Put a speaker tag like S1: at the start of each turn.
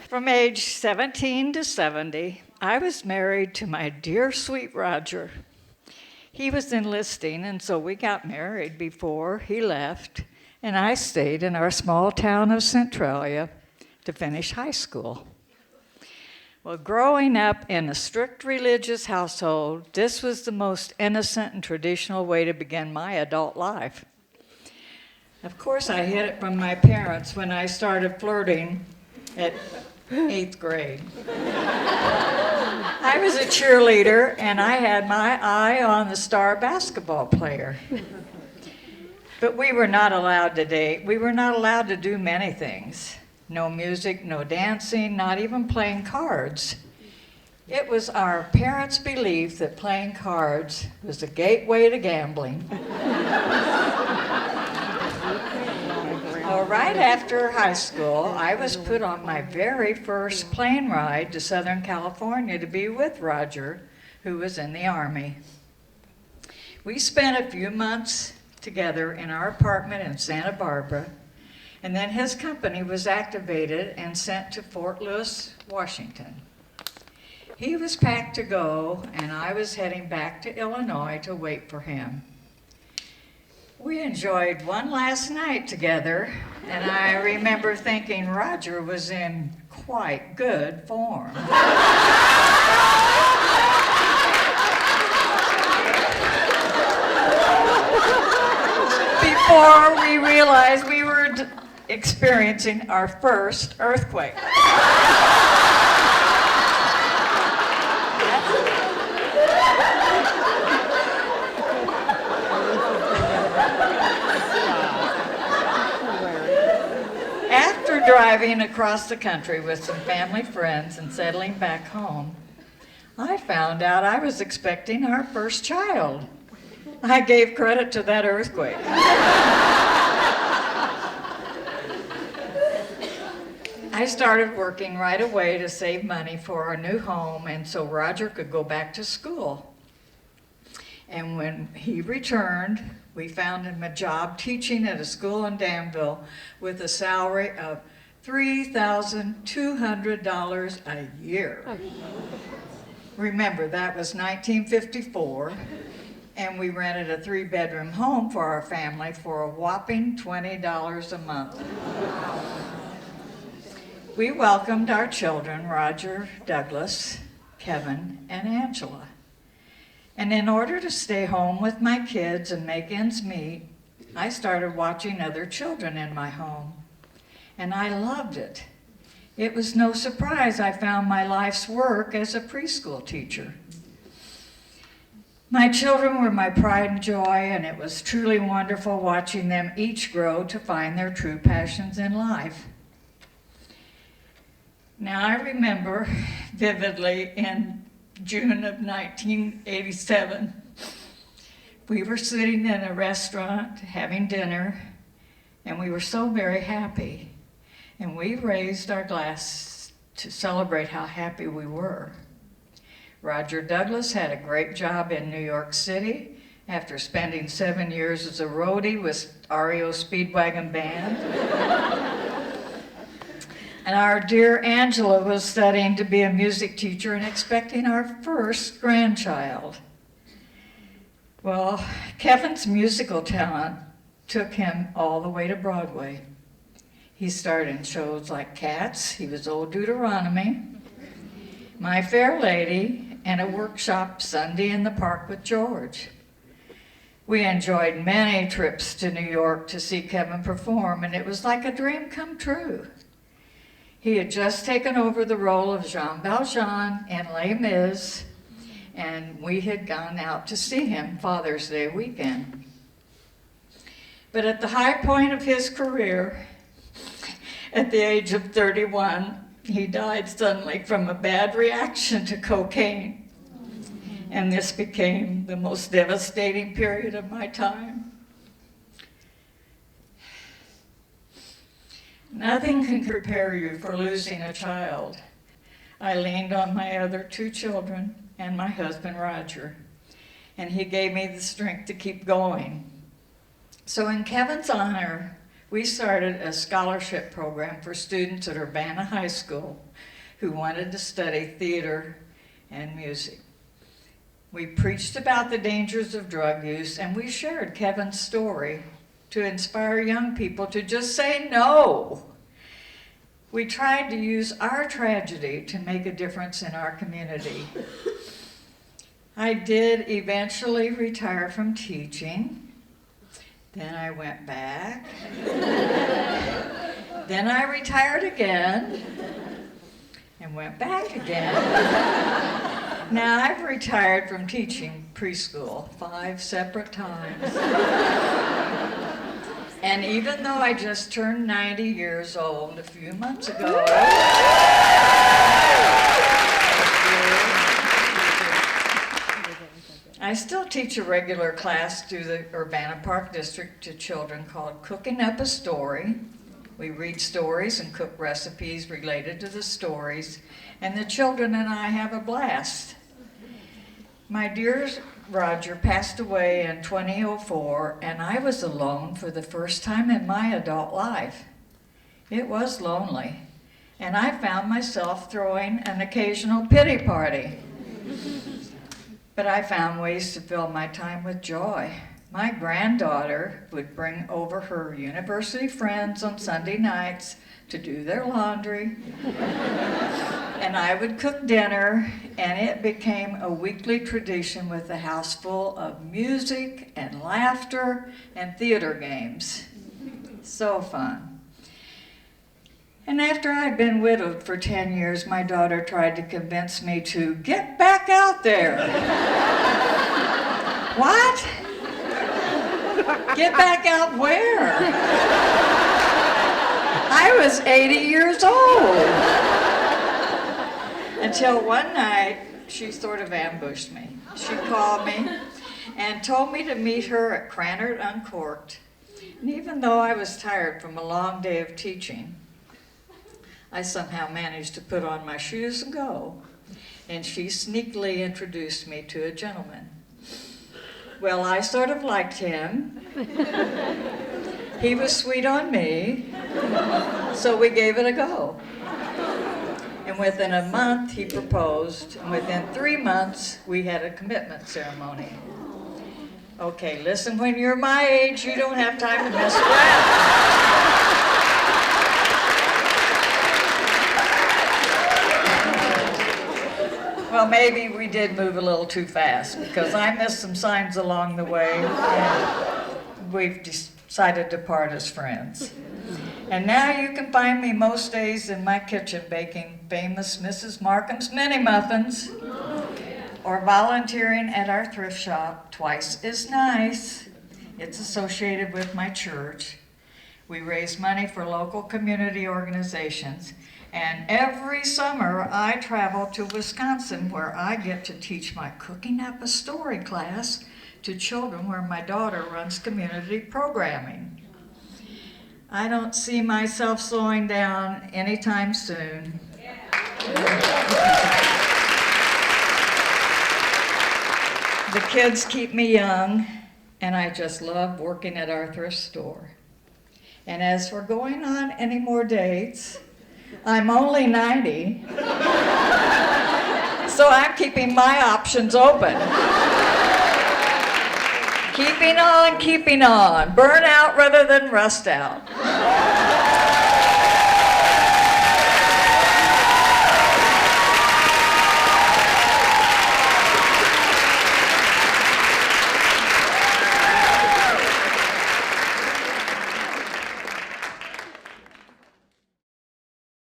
S1: From age 17 to 70, I was married to my dear sweet Roger. He was enlisting, and so we got married before he left, and I stayed in our small town of Centralia to finish high school. Well, growing up in a strict religious household, this was the most innocent and traditional way to begin my adult life. Of course, I hid it from my parents when I started flirting at 8th grade. I was a cheerleader, and I had my eye on the star basketball player. But we were not allowed to date. We were not allowed to do many things. No music, no dancing, not even playing cards. It was our parents' belief that playing cards was the gateway to gambling. Well, right after high school, I was put on my very first plane ride to Southern California to be with Roger, who was in the Army. We spent a few months together in our apartment in Santa Barbara, and then his company was activated and sent to Fort Lewis, Washington. He was packed to go, and I was heading back to Illinois to wait for him. We enjoyed one last night together, and I remember thinking Roger was in quite good form. Before we realized we were experiencing our first earthquake. After driving across the country with some family friends and settling back home, I found out I was expecting our first child. I gave credit to that earthquake. I started working right away to save money for our new home, and so Roger could go back to school. And when he returned, we found him a job teaching at a school in Danville with a salary of $3,200 a year. Remember, that was 1954, and we rented a 3-bedroom home for our family for a whopping $20 a month. We welcomed our children, Roger, Douglas, Kevin, and Angela. And in order to stay home with my kids and make ends meet, I started watching other children in my home. And I loved it. It was no surprise I found my life's work as a preschool teacher. My children were my pride and joy, and it was truly wonderful watching them each grow to find their true passions in life. Now, I remember vividly in June of 1987, we were sitting in a restaurant having dinner, and we were so very happy. And we raised our glass to celebrate how happy we were. Roger Douglas had a great job in New York City after spending 7 years as a roadie with REO Speedwagon Band. And our dear Angela was studying to be a music teacher and expecting our first grandchild. Well, Kevin's musical talent took him all the way to Broadway. He starred in shows like Cats, he was Old Deuteronomy, My Fair Lady, and a workshop Sunday in the Park with George. We enjoyed many trips to New York to see Kevin perform, and it was like a dream come true. He had just taken over the role of Jean Valjean in Les Mis, and we had gone out to see him Father's Day weekend. But at the high point of his career, at the age of 31, he died suddenly from a bad reaction to cocaine. And this became the most devastating period of my time. Nothing can prepare you for losing a child. I leaned on my other 2 children and my husband, Roger, and he gave me the strength to keep going. So in Kevin's honor, we started a scholarship program for students at Urbana High School who wanted to study theater and music. We preached about the dangers of drug use, and we shared Kevin's story to inspire young people to just say no. We tried to use our tragedy to make a difference in our community. I did eventually retire from teaching. Then I went back. Then I retired again and went back again. Now I've retired from teaching preschool 5 separate times. And even though I just turned 90 years old a few months ago, I still teach a regular class through the Urbana Park District to children called Cooking Up a Story. We read stories and cook recipes related to the stories, and the children and I have a blast. My dear Roger passed away in 2004, and I was alone for the first time in my adult life. It was lonely, and I found myself throwing an occasional pity party. But I found ways to fill my time with joy. My granddaughter would bring over her university friends on Sunday nights to do their laundry, and I would cook dinner, and it became a weekly tradition with a house full of music and laughter and theater games. So fun. And after I'd been widowed for 10 years, my daughter tried to convince me to get back out there. What? Get back out where? I was 80 years old. Until one night, she sort of ambushed me. She called me and told me to meet her at Cranard Uncorked. And even though I was tired from a long day of teaching, I somehow managed to put on my shoes and go. And she sneakily introduced me to a gentleman. Well, I sort of liked him. He was sweet on me, so we gave it a go. And within a month, he proposed, and within 3 months, we had a commitment ceremony. Okay, listen, when you're my age, you don't have time to mess around. Well, maybe we did move a little too fast, because I missed some signs along the way, and we've decided to part as friends. And now you can find me most days in my kitchen baking famous Mrs. Marcum's mini muffins, or volunteering at our thrift shop, Twice is Nice. It's associated with my church. We raise money for local community organizations. And every summer, I travel to Wisconsin, where I get to teach my Cooking Up a Story class to children where my daughter runs community programming. I don't see myself slowing down anytime soon. The kids keep me young, and I just love working at our thrift store. And as for going on any more dates, I'm only 90, so I'm keeping my options open. Keeping on, burn out rather than rust out.